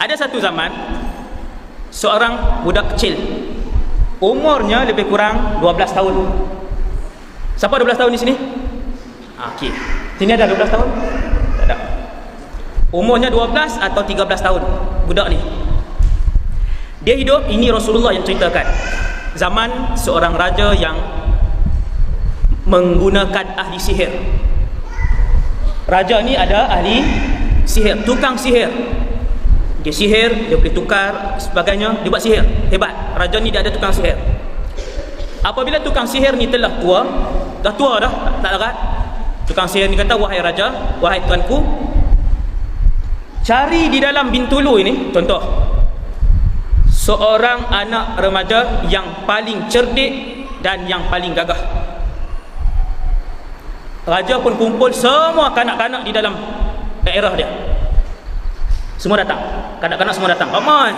Ada satu zaman seorang budak kecil, umurnya lebih kurang 12 tahun. Siapa 12 tahun di sini? Okey. Sini ada 12 tahun? Tak ada. Umurnya 12 atau 13 tahun budak ni. Dia hidup, ini Rasulullah yang ceritakan. Zaman seorang raja yang menggunakan ahli sihir. Raja ni ada ahli sihir, tukang sihir. Dia sihir, dia boleh tukar sebagainya, dia buat sihir. Hebat. Raja ni dia ada tukang sihir. Apabila tukang sihir ni telah tua, dah tua dah, tak larat. Tukang sihir ni kata, wahai raja, wahai tuanku, cari di dalam Bintulu ini, contoh, seorang anak remaja yang paling cerdik dan yang paling gagah. Raja pun kumpul semua kanak-kanak di dalam daerah dia. Semua datang. Kanak-kanak semua datang. Ramai.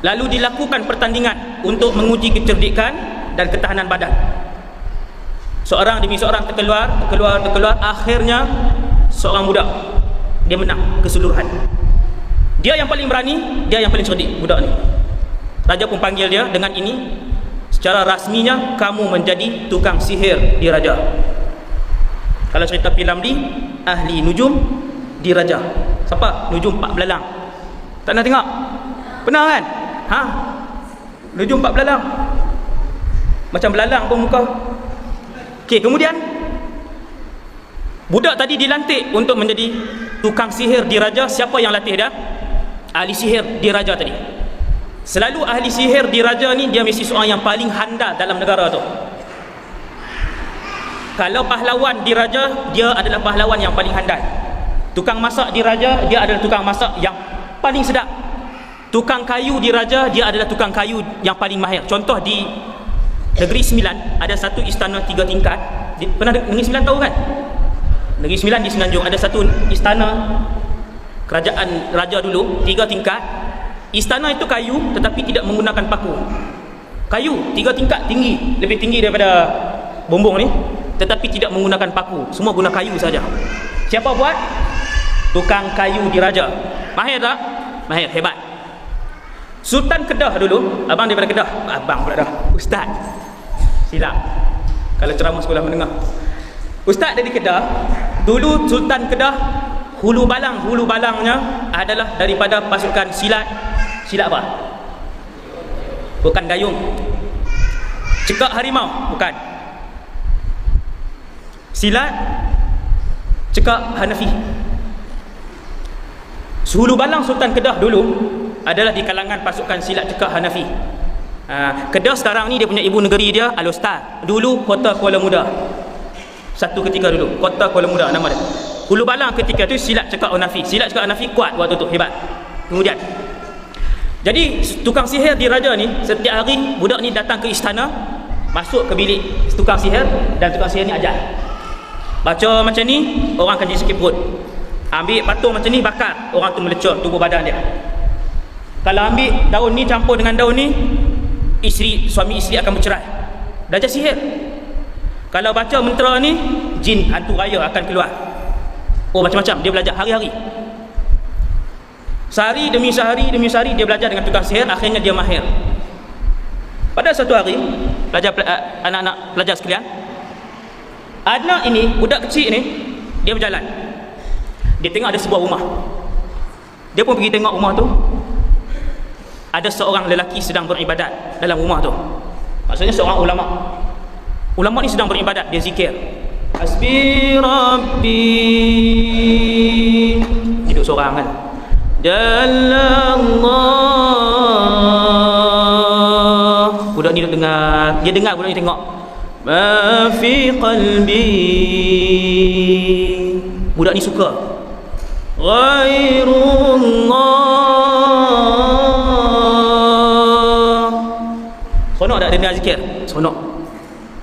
Lalu dilakukan pertandingan untuk menguji kecerdikan dan ketahanan badan. Seorang demi seorang terkeluar. Akhirnya seorang budak, dia menang keseluruhan. Dia yang paling berani, dia yang paling cerdik, budak ni. Raja pun panggil dia dengan ini. Secara rasminya, kamu menjadi tukang sihir di raja. Kalau cerita filem ni, ahli nujum di raja. Siapa? Nujum Pak Belalang. Tak nak tengok? Pernah kan? Ha? Nujum Pak Belalang. Macam belalang pun muka. Okey, kemudian budak tadi dilantik untuk menjadi tukang sihir di raja. Siapa yang latih dia? Ahli sihir di raja tadi. Selalu ahli sihir di raja ni dia mesti seorang yang paling handal dalam negara tu. Kalau pahlawan di raja, dia adalah pahlawan yang paling handal. Tukang masak di raja, dia adalah tukang masak yang paling sedap. Tukang kayu di raja, dia adalah tukang kayu yang paling mahir. Contoh di Negeri Sembilan, ada satu istana 3 tingkat. Pernah Negeri Sembilan tahu kan? Negeri Sembilan di Semenanjung ada satu istana kerajaan raja dulu, 3 tingkat. Istana itu kayu tetapi tidak menggunakan paku. Kayu 3 tingkat tinggi, lebih tinggi daripada bumbung ni, tetapi tidak menggunakan paku. Semua guna kayu saja. Siapa buat? Tukang kayu di raja. Mahir tak? Mahir, hebat. Sultan Kedah dulu, abang daripada Kedah. Abang pula dah. Ustaz. Silap. Kalau ceramah sekolah menengah. Ustaz dari Kedah. Dulu Sultan Kedah, hulu balangnya adalah daripada pasukan silat. Silat apa? Bukan gayung. Cekak harimau, bukan. Silat cekak Hanafi. Hulu balang Sultan Kedah dulu adalah di kalangan pasukan silat cekak Hanafi. Kedah sekarang ni dia punya ibu negeri dia Alostar. Dulu kota Kuala Muda. Satu ketika dulu kota Kuala Muda nama dia. Hulu balang ketika tu silat cekak Hanafi. Silat cekak Hanafi kuat waktu tu, hebat. Kemudian jadi tukang sihir di raja ni setiap hari budak ni datang ke istana, masuk ke bilik tukang sihir, dan tukang sihir ni ajar. Baca macam ni, orang akan jadi sakit perut. Ambil patung macam ni, bakar, orang tu melecur tubuh badan dia. Kalau ambil daun ni campur dengan daun ni, suami isteri akan bercerai. Belajar sihir. Kalau baca mentera ni, jin hantu raya akan keluar. Oh, macam-macam dia belajar hari-hari. Sehari demi sehari dia belajar dengan tukang sihir, akhirnya dia mahir. Pada satu hari, anak-anak pelajar sekalian, anak ini, budak kecil ni, dia berjalan. Dia tengok ada sebuah rumah. Dia pun pergi tengok rumah tu. Ada seorang lelaki sedang beribadat dalam rumah tu. Maksudnya seorang ulama. Ulama ni sedang beribadat, dia zikir. Hasbi Rabbi. Hidup seorang kan. Dalallah. Budak ni dengar. Dia dengar, budak ni tengok. Ma fi qalbi. Budak ni suka. Ghairullah. Sonok tak dengar zikir? Sonok.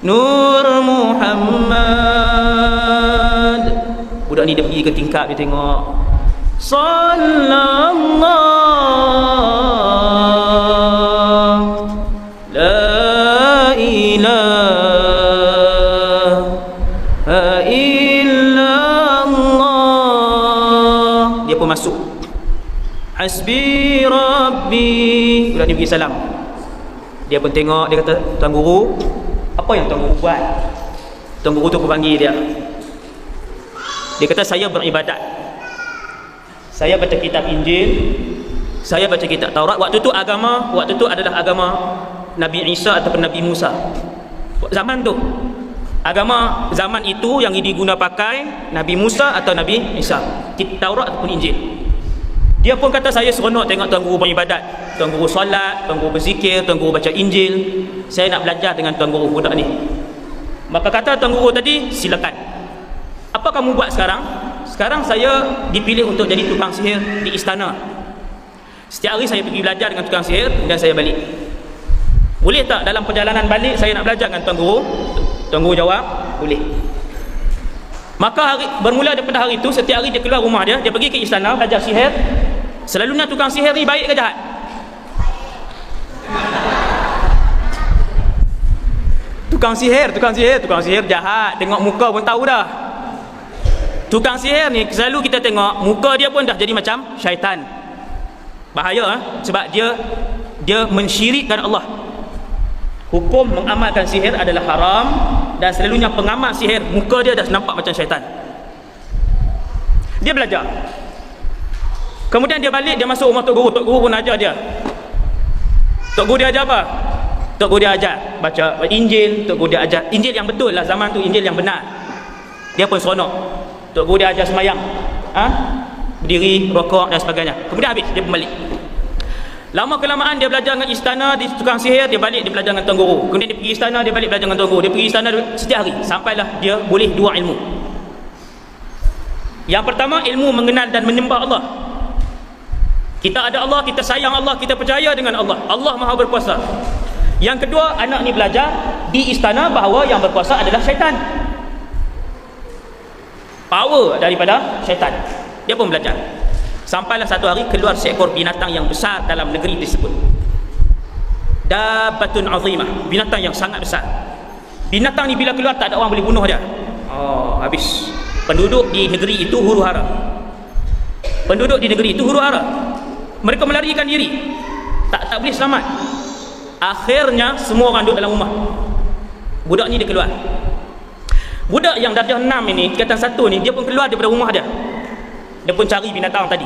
Nur Muhammad. Budak ni dia pergi ke tingkap, dia tengok. Sallallahu la ilaha illallah. Dia pun masuk. Hasbi Rabbi. Budak ni pergi salam. Dia pun tengok, dia kata, Tuan Guru, apa yang Tuan Guru buat? Tuan Guru tu pun panggil dia. Dia kata, saya beribadat. Saya baca kitab Injil, saya baca kitab Taurat. Waktu tu adalah agama Nabi Isa ataupun Nabi Musa. Zaman tu, agama zaman itu yang diguna pakai Nabi Musa atau Nabi Isa, Taurat ataupun Injil. Dia pun kata, saya seronok tengok Tuan Guru beribadat, Tuan Guru solat, Tuan Guru berzikir, Tuan Guru baca Injil. Saya nak belajar dengan Tuan Guru budak ni. Maka kata Tuan Guru tadi, silakan. Apa kamu buat sekarang? Sekarang saya dipilih untuk jadi tukang sihir di istana. Setiap hari saya pergi belajar dengan tukang sihir dan saya balik. Boleh tak dalam perjalanan balik saya nak belajar dengan Tuan Guru? Tuan Guru jawab, boleh. Maka bermula daripada hari itu, setiap hari dia keluar rumah dia pergi ke istana belajar sihir. Selalunya tukang sihir ni baik ke jahat? Tukang sihir jahat. Tengok muka pun tahu dah. Tukang sihir ni selalu kita tengok muka dia pun dah jadi macam syaitan. Bahaya sebab dia mensyirikkan Allah. Hukum mengamalkan sihir adalah haram, dan selalunya pengamal sihir muka dia dah nampak macam syaitan. Dia belajar. Kemudian dia balik, dia masuk rumah Tok Guru. Tok Guru pun ajar dia. Tok Guru dia ajar apa? Tok Guru dia ajar baca Injil. Tok Guru dia ajar Injil yang betul lah, zaman tu Injil yang benar. Dia pun seronok. Tok Guru dia ajar semayang, berdiri, rokok dan sebagainya. Kemudian habis, dia balik. Lama kelamaan dia belajar dengan istana di tukang sihir, dia balik dia belajar dengan Tuan Guru. Kemudian dia pergi istana, dia balik belajar dengan Tuan Guru. Dia pergi istana setiap hari sampailah dia boleh dua ilmu. Yang pertama, ilmu mengenal dan menyembah Allah. Kita ada Allah, kita sayang Allah, kita percaya dengan Allah. Allah Maha berkuasa. Yang kedua, anak ni belajar di istana bahawa yang berkuasa adalah syaitan. Power daripada syaitan. Dia pun belajar. Sampailah satu hari keluar seekor binatang yang besar dalam negeri tersebut. Dabbatun azimah, binatang yang sangat besar. Binatang ni bila keluar tak ada orang boleh bunuh dia. Habis. Penduduk di negeri itu huru-hara. Mereka melarikan diri. Tak boleh selamat. Akhirnya semua orang duduk dalam rumah. Budak ni dia keluar. Budak yang darjah 6 ini, tingkatan 1 ni, dia pun keluar daripada rumah dia. Dia pun cari binatang tadi.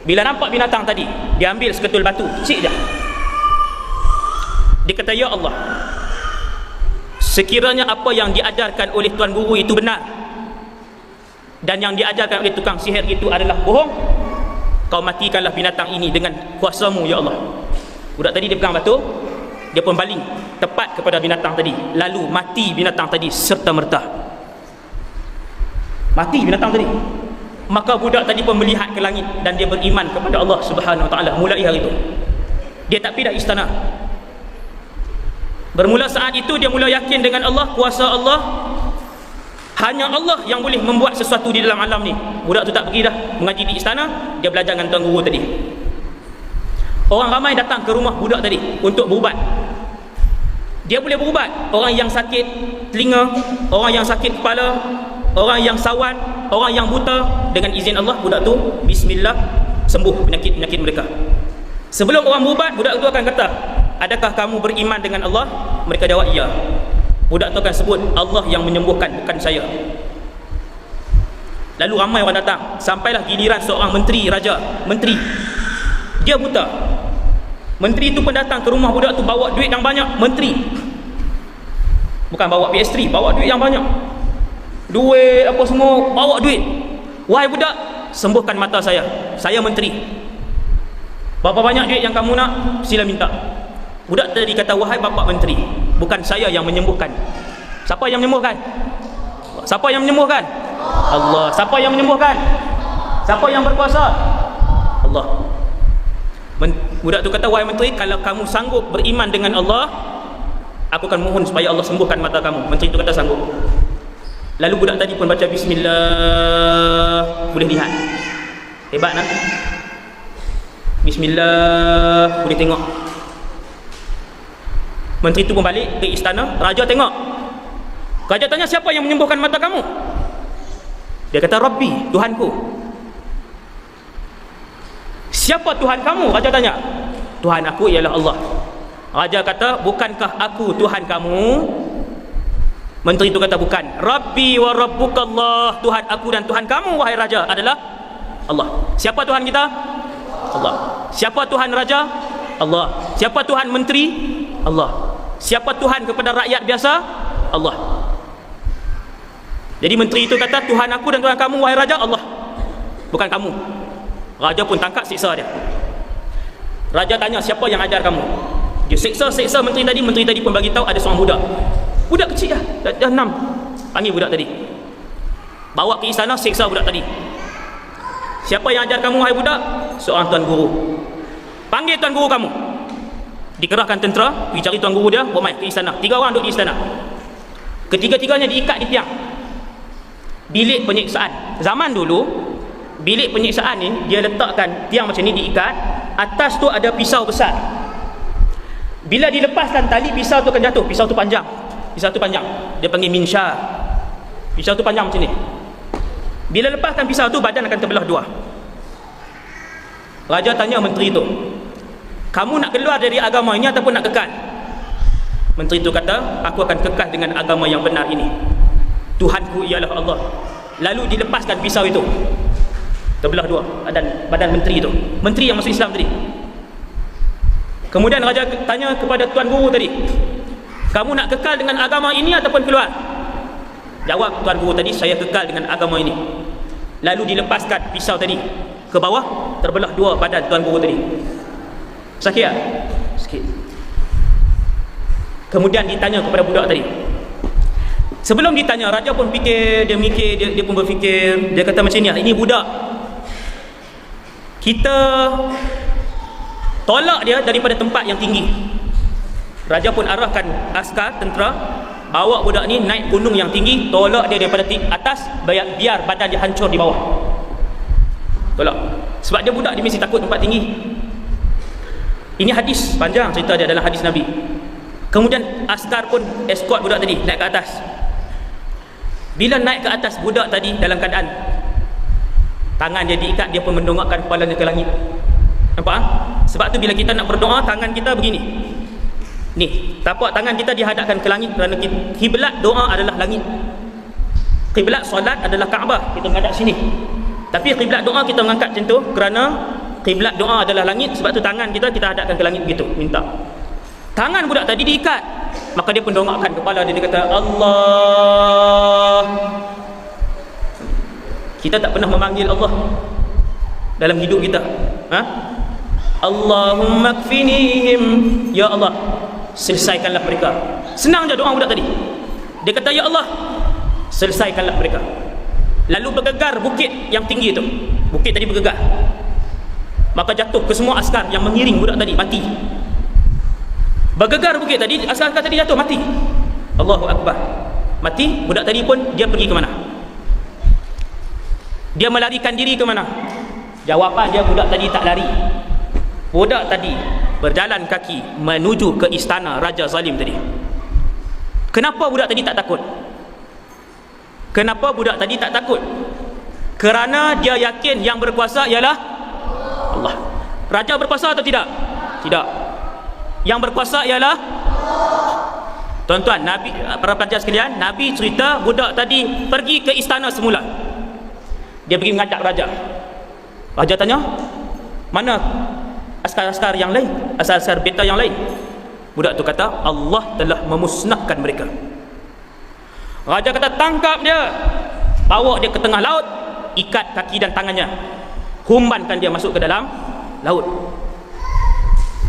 Bila nampak binatang tadi, dia ambil seketul batu, cik dia. Dia kata, ya Allah, sekiranya apa yang diajarkan oleh Tuan Guru itu benar, dan yang diajarkan oleh tukang sihir itu adalah bohong, kau matikanlah binatang ini dengan kuasamu, ya Allah. Budak tadi dia pegang batu, dia pun baling tepat kepada binatang tadi. Lalu mati binatang tadi serta merta. Mati binatang tadi. Maka budak tadi pun melihat ke langit dan dia beriman kepada Allah Subhanahu Wa Taala mulai hari itu. Dia tak pindah istana. Bermula saat itu dia mula yakin dengan Allah, kuasa Allah. Hanya Allah yang boleh membuat sesuatu di dalam alam ni. Budak tu tak pergi dah mengaji di istana, dia belajar dengan Tuan Guru tadi. Orang ramai datang ke rumah budak tadi untuk berubat. Dia boleh berubat orang yang sakit telinga, orang yang sakit kepala, orang yang sawan, orang yang buta. Dengan izin Allah, budak tu bismillah sembuh penyakit-penyakit mereka. Sebelum orang berubat, budak tu akan kata, adakah kamu beriman dengan Allah? Mereka jawab, ya. Budak tu akan sebut, Allah yang menyembuhkan, bukan saya. Lalu ramai orang datang. Sampailah giliran seorang menteri, raja, menteri. Dia buta. Menteri tu pun datang ke rumah budak tu, bawa duit yang banyak. Menteri, bukan bawa PS3, bawa duit yang banyak. Duit apa semua, bawa duit. Wahai budak, sembuhkan mata saya. Saya menteri. Berapa banyak duit yang kamu nak? Sila minta. Budak tadi kata, wahai bapak menteri, bukan saya yang menyembuhkan. Siapa yang menyembuhkan? Siapa yang menyembuhkan? Allah. Siapa yang menyembuhkan? Siapa yang berkuasa? Allah. Budak tu kata, wahai menteri, kalau kamu sanggup beriman dengan Allah, aku akan mohon supaya Allah sembuhkan mata kamu. Menteri tu kata sanggup. Lalu budak tadi pun baca bismillah, boleh lihat. Hebat nak? Bismillah, boleh tengok. Menteri tu pun balik ke istana. Raja tengok. Raja tanya, siapa yang menyembuhkan mata kamu? Dia kata, Rabbi, Tuhanku. siapa Tuhan kamu? Raja tanya. Tuhan aku ialah Allah. Raja kata, bukankah aku Tuhan kamu? Menteri itu kata, bukan. Rabbi wa rabbukallah, Tuhan aku dan Tuhan kamu wahai raja adalah Allah. Siapa Tuhan kita? Allah. Siapa Tuhan raja? Allah. Siapa Tuhan menteri? Allah. Siapa Tuhan kepada rakyat biasa? Allah. Jadi menteri itu kata, Tuhan aku dan Tuhan kamu wahai raja Allah, bukan kamu. Raja pun tangkap, siksa dia. Raja tanya, siapa yang ajar kamu? Dia siksa menteri tadi. Menteri tadi pun bagi tahu ada seorang budak kecil dah 6. Panggil budak tadi, bawa ke istana, siksa budak tadi. Siapa yang ajar kamu wahai budak? Seorang tuan guru. Panggil tuan guru kamu. Dikerahkan tentera, pergi cari tuan guru dia, bawa mai ke istana. 3 orang duduk di istana. Ketiga-tiganya diikat di tiang. Bilik penyiksaan. Zaman dulu, bilik penyiksaan ni dia letakkan tiang macam ni, diikat. Atas tu ada pisau besar. Bila dilepaskan tali, pisau tu akan jatuh. Pisau tu panjang. Dia panggil minsyar. Pisau tu panjang macam ni. Bila lepaskan pisau tu, badan akan terbelah 2. Raja tanya menteri tu, kamu nak keluar dari agama ini ataupun nak kekal? Menteri tu kata, aku akan kekal dengan agama yang benar ini. Tuhanku ialah Allah. Lalu dilepaskan pisau itu, terbelah 2 badan menteri itu. Menteri yang masuk Islam tadi. Kemudian raja tanya kepada tuan guru tadi, kamu nak kekal dengan agama ini ataupun keluar? Jawab tuan guru tadi, saya kekal dengan agama ini. Lalu dilepaskan pisau tadi ke bawah, terbelah 2 badan tuan guru tadi. Sakit tak? Sikit. Kemudian ditanya kepada budak tadi. Sebelum ditanya, raja pun fikir, dia pun berfikir. Dia kata macam ni, ini budak, kita tolak dia daripada tempat yang tinggi. Raja pun arahkan askar tentera, bawa budak ni naik gunung yang tinggi, tolak dia daripada atas, biar badan dia hancur di bawah. Tolak. Sebab dia budak, dia mesti takut tempat tinggi. Ini hadis panjang cerita dia dalam hadis Nabi. Kemudian askar pun escort budak tadi naik ke atas. Bila naik ke atas, budak tadi dalam keadaan tangan dia diikat, dia pun mendongakkan kepalanya ke langit. Nampak? Sebab tu bila kita nak berdoa, tangan kita begini. Ni, tapak tangan kita dihadapkan ke langit kerana kiblat doa adalah langit. Kiblat solat adalah Kaabah, kita menghadap sini. Tapi kiblat doa kita mengangkat macam tu kerana kiblat doa adalah langit. Sebab tu tangan kita hadapkan ke langit begitu, minta. Tangan budak tadi diikat, maka dia pun dongakkan kepala dia, dia kata Allah. Kita tak pernah memanggil Allah dalam hidup kita. Allahumma kfinihim, ya Allah, selesaikanlah mereka. Senang je doa budak tadi. Dia kata, ya Allah, selesaikanlah mereka. Lalu bergegar bukit yang tinggi itu. Bukit tadi bergegar, maka jatuh ke semua askar yang mengiring budak tadi, mati. Bergegar bukit tadi, askar tadi jatuh, mati. Allahu Akbar. Mati. Budak tadi pun, dia pergi ke mana? Dia melarikan diri ke mana? Jawapan dia, budak tadi tak lari. Budak tadi berjalan kaki menuju ke istana Raja Zalim tadi. Kenapa budak tadi tak takut? Kenapa budak tadi tak takut? Kerana dia yakin yang berkuasa ialah Allah. Raja berkuasa atau tidak? Tidak. Yang berkuasa ialah tuan-tuan, Nabi, para pelajar sekalian, Nabi cerita budak tadi pergi ke istana semula. Dia pergi menghadap raja. Raja tanya, mana askar-askar yang lain, askar-askar beta yang lain? Budak tu kata, Allah telah memusnahkan mereka. Raja kata, tangkap dia, bawa dia ke tengah laut, ikat kaki dan tangannya, humbankan dia masuk ke dalam laut.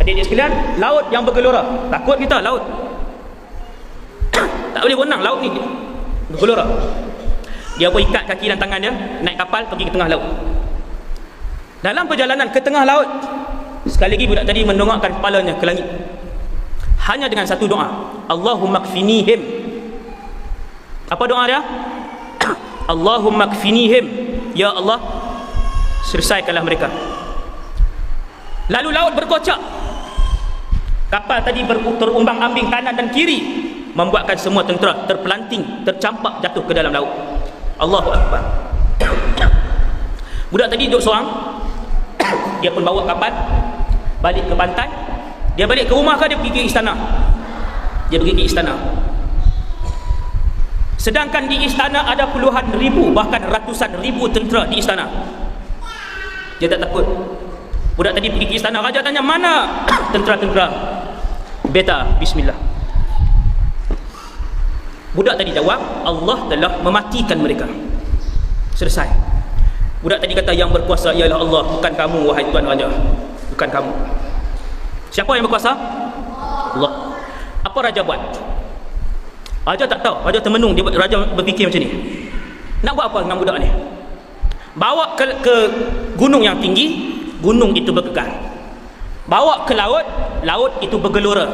Adik-adik sekalian, laut yang bergelora, takut kita laut? Tak boleh berenang laut ni, bergelora. Dia pun ikat kaki dan tangan dia, naik kapal pergi ke tengah laut. Dalam perjalanan ke tengah laut, sekali lagi budak tadi mendongakkan kepalanya ke langit, hanya dengan satu doa, Allahumma kfinihim. Apa doa dia? Allahumma kfinihim, ya Allah, selesaikanlah mereka. Lalu laut berkocak, kapal tadi terumbang-ambing kanan dan kiri, membuatkan semua tentera terpelanting, tercampak, jatuh ke dalam laut. Allahu Akbar. Budak tadi duduk seorang, Dia pun bawa kapal balik ke pantai. Dia balik ke rumah ke dia pergi ke istana? Dia pergi ke istana. Sedangkan di istana ada puluhan ribu, bahkan ratusan ribu tentera di istana. Dia tak takut. Budak tadi pergi ke istana, raja tanya, mana tentera-tentera? Beta, bismillah. Budak tadi jawab, Allah telah mematikan mereka. Selesai. Budak tadi kata, yang berkuasa ialah Allah, bukan kamu wahai tuan raja. Bukan kamu. Siapa yang berkuasa? Allah. Apa raja buat? Raja tak tahu. Raja termenung. Raja berfikir macam ni, nak buat apa dengan budak ni? Bawa ke gunung yang tinggi, gunung itu bergegar. Bawa ke laut, laut itu bergelora.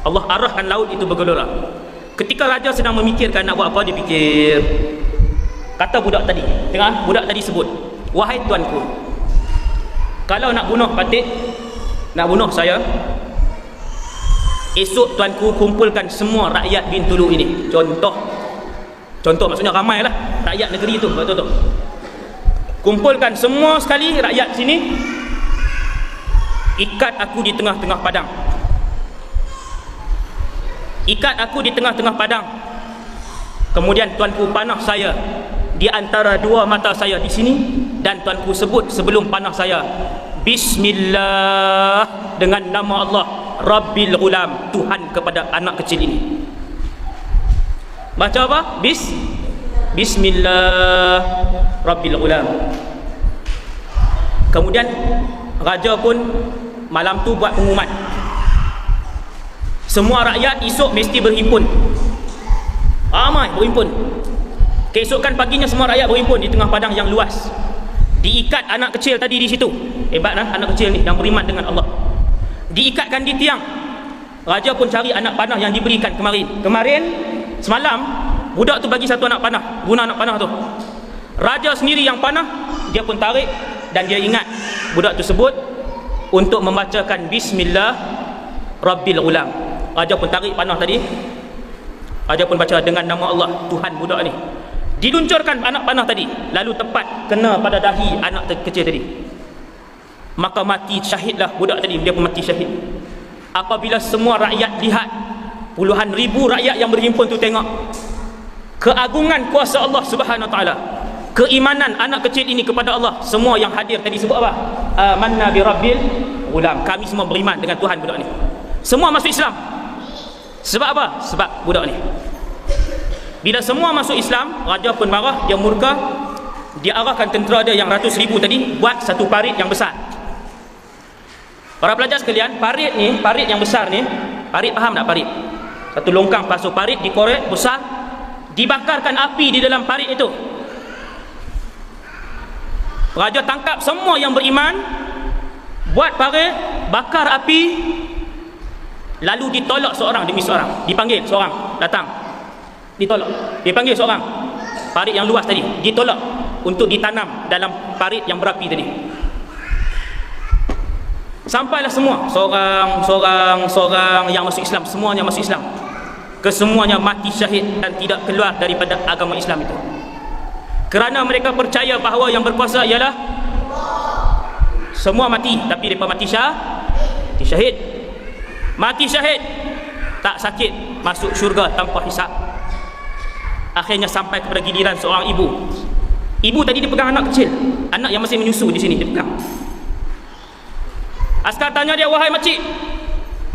Allah arahkan laut itu bergelora. Ketika raja sedang memikirkan nak buat apa, dia fikir. Kata budak tadi, budak tadi sebut, wahai tuanku, kalau nak bunuh Patih, nak bunuh saya, esok tuanku kumpulkan semua rakyat Bintulu ini. Contoh maksudnya ramai lah rakyat negeri itu. Betul-betul kumpulkan semua sekali rakyat sini, ikat aku di tengah-tengah padang. Ikat aku di tengah-tengah padang. Kemudian tuanku panah saya di antara dua mata saya di sini, dan tuanku sebut sebelum panah saya, bismillah, dengan nama Allah Rabbil Ghulam, Tuhan kepada anak kecil ini. Baca apa? Bismillah Rabbil Ghulam. Kemudian raja pun malam tu buat pengumuman, semua rakyat esok mesti berhimpun. Ramai berhimpun. Keesokan paginya semua rakyat berhimpun di tengah padang yang luas. Diikat anak kecil tadi di situ. Hebatlah anak kecil ni yang beriman dengan Allah. Diikatkan di tiang. Raja pun cari anak panah yang diberikan kemarin. Semalam budak tu bagi satu anak panah, guna anak panah tu. Raja sendiri yang panah, dia pun tarik, dan dia ingat budak tu sebut untuk membacakan bismillah Rabbil Ghulam. Raja pun tarik panah tadi. Raja pun baca dengan nama Allah, Tuhan budak ni. Diluncurkan anak panah tadi, lalu tepat kena pada dahi anak kecil tadi. Maka mati syahidlah budak tadi, dia pun mati syahid. Apabila semua rakyat lihat, puluhan ribu rakyat yang berhimpun tu tengok keagungan kuasa Allah Subhanahu Wa Taala, keimanan anak kecil ini kepada Allah, semua yang hadir tadi sebut apa? Amanna bi Rabbil Ghulam. Kami semua beriman dengan Tuhan budak ni. Semua masuk Islam. Sebab apa? Sebab budak ni. Bila semua masuk Islam, raja pun marah, dia murka. Dia arahkan tentera dia yang ratus ribu tadi buat satu parit yang besar. Para pelajar sekalian, parit yang besar ni, parit faham tak parit? Satu longkang pasu parit dikorek besar, dibakarkan api di dalam parit itu. Raja tangkap semua yang beriman, buat parit, bakar api, lalu ditolak seorang demi seorang. Dipanggil seorang datang, ditolak. Dipanggil seorang, parit yang luas tadi ditolak untuk ditanam dalam parit yang berapi tadi. Sampailah semua, seorang yang masuk Islam, semuanya masuk Islam. Kesemuanya mati syahid dan tidak keluar daripada agama Islam itu. Kerana mereka percaya bahawa yang berkuasa ialah semua mati, tapi mereka mati syahid. Mati syahid, tak sakit, masuk syurga tanpa hisab. Akhirnya sampai kepada giliran seorang ibu. Ibu tadi dia pegang anak kecil, anak yang masih menyusu di sini dia pegang. Askar tanya dia, wahai makcik,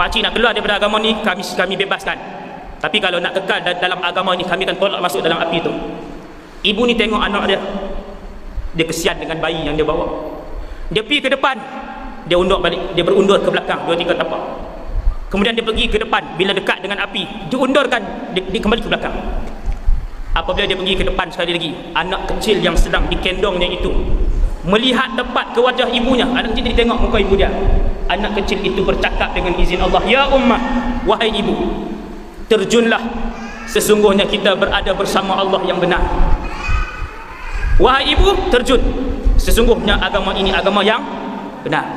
makcik nak keluar daripada agama ni, kami bebaskan. Tapi kalau nak kekal dalam agama ni, kami akan tolak masuk dalam api itu. Ibu ni tengok anak dia, dia kesian dengan bayi yang dia bawa. Dia pergi ke depan, dia undur balik, dia berundur ke belakang 2-3 tapak. Kemudian dia pergi ke depan, bila dekat dengan api, diundurkan, dia kembali ke belakang. Apabila dia pergi ke depan sekali lagi, anak kecil yang sedang dikendongnya itu melihat tepat ke wajah ibunya. Anak kecil tadi tengok muka ibu dia. Anak kecil itu bercakap dengan izin Allah, ya ummah, wahai ibu, terjunlah, sesungguhnya kita berada bersama Allah yang benar. Wahai ibu, terjun, sesungguhnya agama ini agama yang benar.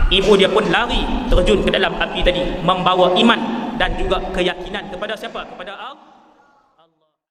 Ibu dia pun lari terjun ke dalam api tadi, membawa iman dan juga keyakinan kepada siapa? Kepada Allah.